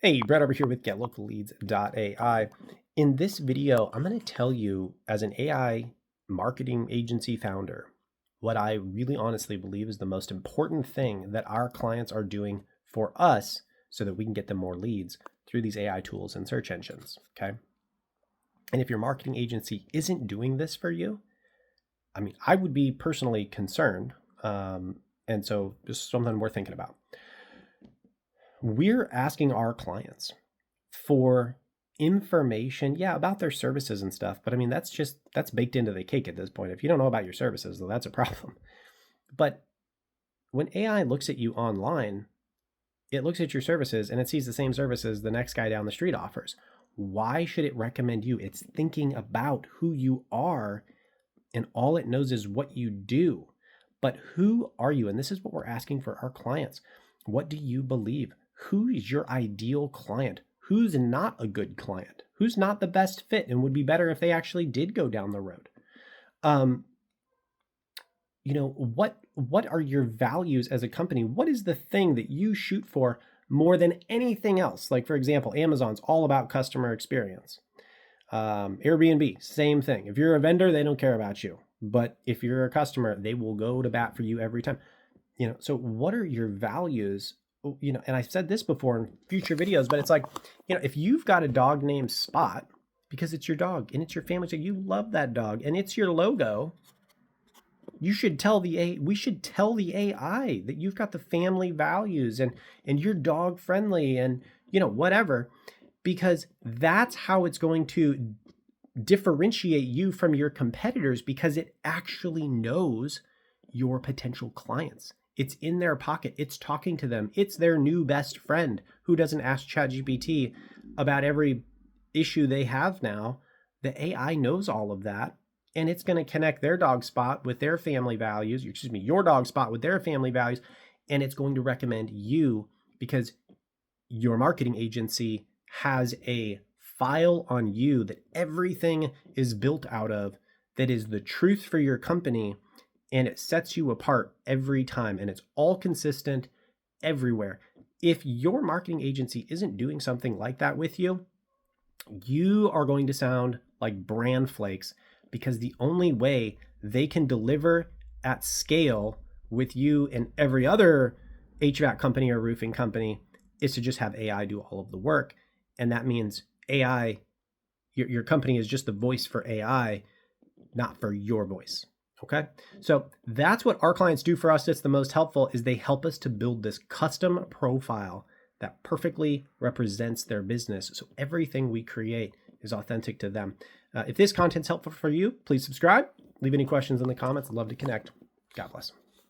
Hey, Brett over here with GetLocalLeads.ai. In this video, I'm going to tell you, as an AI marketing agency founder, what I really honestly believe is the most important thing that our clients are doing for us so that we can get them more leads through these AI tools and search engines. Okay. And if your marketing agency isn't doing this for you, I would be personally concerned. And so this is something we're thinking about. We're asking our clients for information, yeah, about their services and stuff. But that's baked into the cake at this point. If you don't know about your services, though, that's a problem. But when AI looks at you online, it looks at your services and it sees the same services the next guy down the street offers. Why should it recommend you? It's thinking about who you are, and all it knows is what you do. But who are you? And this is what we're asking for our clients. What do you believe? Who is your ideal client? Who's not a good client? Who's not the best fit and would be better if they actually did go down the road? What are your values as a company? What is the thing that you shoot for more than anything else? Like, for example, Amazon's all about customer experience. Airbnb, same thing. If you're a vendor, they don't care about you. But if you're a customer, they will go to bat for you every time. So what are your values? And I've said this before in future videos, but it's like, if you've got a dog named Spot because it's your dog and it's your family, so you love that dog and it's your logo, we should tell the AI that you've got the family values and you're dog friendly and whatever, because that's how it's going to differentiate you from your competitors, because it actually knows your potential clients. It's in their pocket. It's talking to them. It's their new best friend who doesn't ask ChatGPT about every issue they have now. The AI knows all of that, and it's going to connect their dog Spot with their family values, your dog Spot with their family values, and it's going to recommend you because your marketing agency has a file on you that everything is built out of, that is the truth for your company. And it sets you apart every time, and it's all consistent everywhere. If your marketing agency isn't doing something like that with you, you are going to sound like brand flakes, because the only way they can deliver at scale with you and every other HVAC company or roofing company is to just have AI do all of the work. And that means AI, your company is just the voice for AI, not for your voice. Okay. So that's what our clients do for us. That's the most helpful, is they help us to build this custom profile that perfectly represents their business. So everything we create is authentic to them. If this content's helpful for you, please subscribe. Leave any questions in the comments. I'd love to connect. God bless.